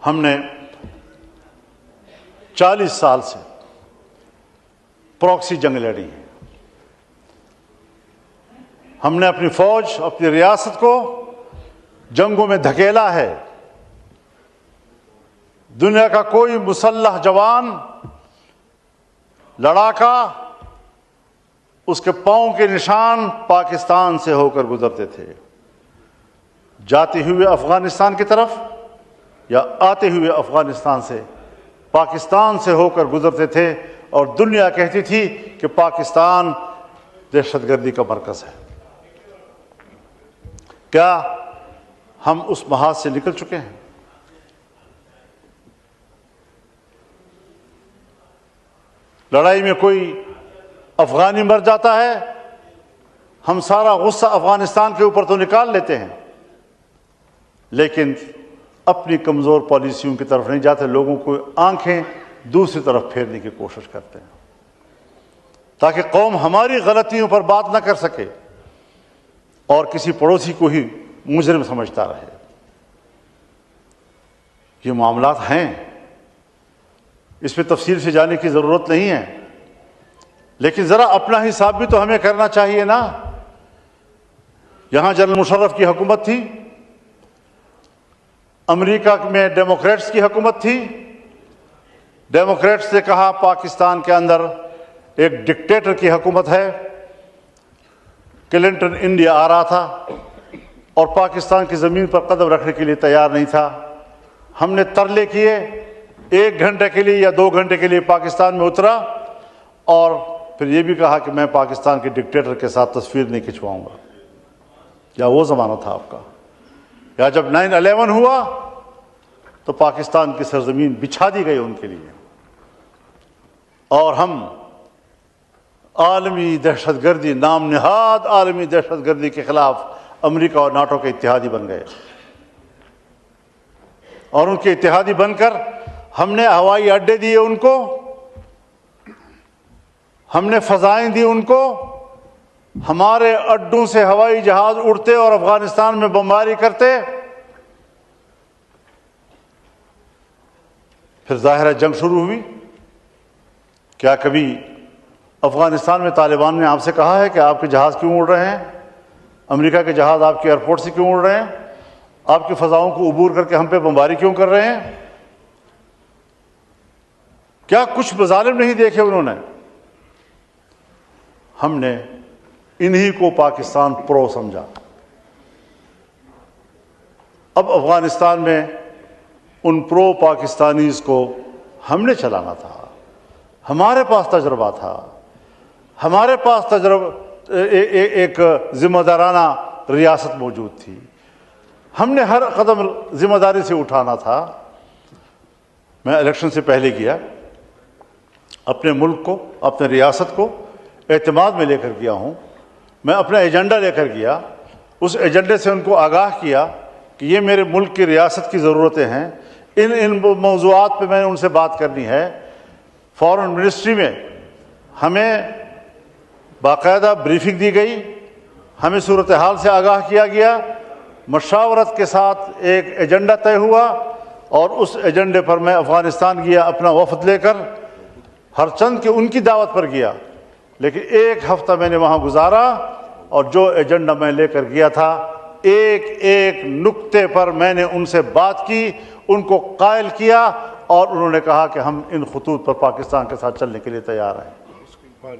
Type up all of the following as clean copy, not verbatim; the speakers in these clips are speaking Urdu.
ہم نے 40 سال سے پراکسی جنگ لڑی ہے. ہم نے اپنی فوج، اپنی ریاست کو جنگوں میں دھکیلا ہے. دنیا کا کوئی مسلح جوان، لڑاکا، اس کے پاؤں کے نشان پاکستان سے ہو کر گزرتے تھے. جاتے ہوئے افغانستان کی طرف یا آتے ہوئے افغانستان سے پاکستان سے ہو کر گزرتے تھے، اور دنیا کہتی تھی کہ پاکستان دہشت گردی کا مرکز ہے. کیا ہم اس محاذ سے نکل چکے ہیں؟ لڑائی میں کوئی افغانی مر جاتا ہے، ہم سارا غصہ افغانستان کے اوپر تو نکال لیتے ہیں، لیکن اپنی کمزور پالیسیوں کی طرف نہیں جاتے. لوگوں کو آنکھیں دوسری طرف پھیرنے کی کوشش کرتے ہیں تاکہ قوم ہماری غلطیوں پر بات نہ کر سکے اور کسی پڑوسی کو ہی مجرم سمجھتا رہے. یہ معاملات ہیں، اس میں تفصیل سے جانے کی ضرورت نہیں ہے، لیکن ذرا اپنا حساب بھی تو ہمیں کرنا چاہیے نا. یہاں جنرل مشرف کی حکومت تھی، امریکہ میں ڈیموکریٹس کی حکومت تھی. ڈیموکریٹس نے کہا پاکستان کے اندر ایک ڈکٹیٹر کی حکومت ہے. کلنٹن انڈیا آ رہا تھا اور پاکستان کی زمین پر قدم رکھنے کے لیے تیار نہیں تھا. ہم نے ترلے کیے، 1 گھنٹے کے لیے یا 2 گھنٹے کے لیے پاکستان میں اترا اور پھر یہ بھی کہا کہ میں پاکستان کے ڈکٹیٹر کے ساتھ تصویر نہیں کھنچواؤں گا. کیا وہ زمانہ تھا آپ کا؟ یا جب 9/11 ہوا تو پاکستان کی سرزمین بچھا دی گئی ان کے لیے، اور ہم عالمی دہشت گردی، نام نہاد عالمی دہشت گردی کے خلاف امریکہ اور ناٹو کے اتحادی بن گئے. اور ان کے اتحادی بن کر ہم نے ہوائی اڈے دیے ان کو، ہم نے فضائیں دی ان کو. ہمارے اڈوں سے ہوائی جہاز اڑتے اور افغانستان میں بمباری کرتے. پھر ظاہر جنگ شروع ہوئی. کیا کبھی افغانستان میں طالبان نے آپ سے کہا ہے کہ آپ کے جہاز کیوں اڑ رہے ہیں؟ امریکہ کے جہاز آپ کے ایئرپورٹ سے کیوں اڑ رہے ہیں؟ آپ کی فضاؤں کو عبور کر کے ہم پہ بمباری کیوں کر رہے ہیں؟ کیا کچھ مظالم نہیں دیکھے انہوں نے؟ ہم نے انہی کو پاکستان پرو سمجھا. اب افغانستان میں ان پرو پاکستانیز کو ہم نے چلانا تھا. ہمارے پاس تجربہ تھا، ہمارے پاس ایک ذمہ دارانہ ریاست موجود تھی. ہم نے ہر قدم ذمہ داری سے اٹھانا تھا. میں الیکشن سے پہلے کیا، اپنے ملک کو، اپنے ریاست کو اعتماد میں لے کر گیا ہوں. میں اپنا ایجنڈا لے کر گیا. اس ایجنڈے سے ان کو آگاہ کیا کہ یہ میرے ملک کی ریاست کی ضرورتیں ہیں، ان موضوعات پہ میں نے ان سے بات کرنی ہے. فارن منسٹری میں ہمیں باقاعدہ بریفنگ دی گئی، ہمیں صورتحال سے آگاہ کیا گیا، مشاورت کے ساتھ ایک ایجنڈا طے ہوا، اور اس ایجنڈے پر میں افغانستان گیا اپنا وفد لے کر. ہر چند کہ ان کی دعوت پر گیا، لیکن 1 ہفتہ میں نے وہاں گزارا، اور جو ایجنڈا میں لے کر گیا تھا ایک ایک نقطے پر میں نے ان سے بات کی، ان کو قائل کیا، اور انہوں نے کہا کہ ہم ان خطوط پر پاکستان کے ساتھ چلنے کے لیے تیار ہیں.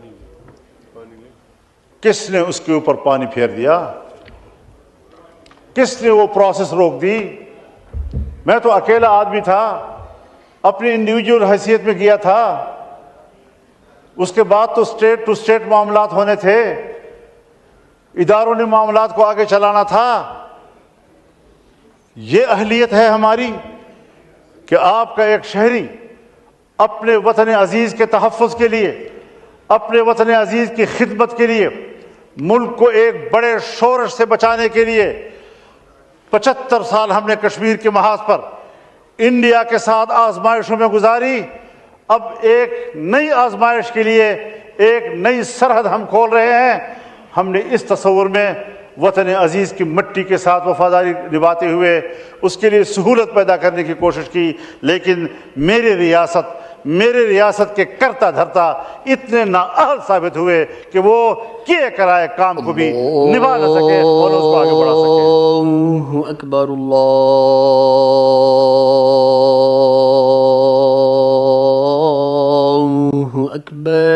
کس نے اس کے اوپر پانی پھیر دیا؟ کس نے وہ پروسیس روک دی؟ میں تو اکیلا آدمی تھا، اپنی انڈیویجول حیثیت میں گیا تھا. اس کے بعد تو اسٹیٹ ٹو اسٹیٹ معاملات ہونے تھے، اداروں نے معاملات کو آگے چلانا تھا. یہ اہلیت ہے ہماری کہ آپ کا ایک شہری اپنے وطن عزیز کے تحفظ کے لیے، اپنے وطن عزیز کی خدمت کے لیے، ملک کو ایک بڑے شورش سے بچانے کے لیے 75 سال ہم نے کشمیر کے محاذ پر انڈیا کے ساتھ آزمائشوں میں گزاری. اب ایک نئی آزمائش کے لیے ایک نئی سرحد ہم کھول رہے ہیں. ہم نے اس تصور میں وطن عزیز کی مٹی کے ساتھ وفاداری نبھاتے ہوئے اس کے لیے سہولت پیدا کرنے کی کوشش کی، لیکن میری ریاست کے کرتا دھرتا اتنے نااہل ثابت ہوئے کہ وہ کیے کرائے کام کو بھی نبھا نہ سکے اور اس کو آگے بڑھا سکے۔ اللہ اکبر، اللہ اکبر۔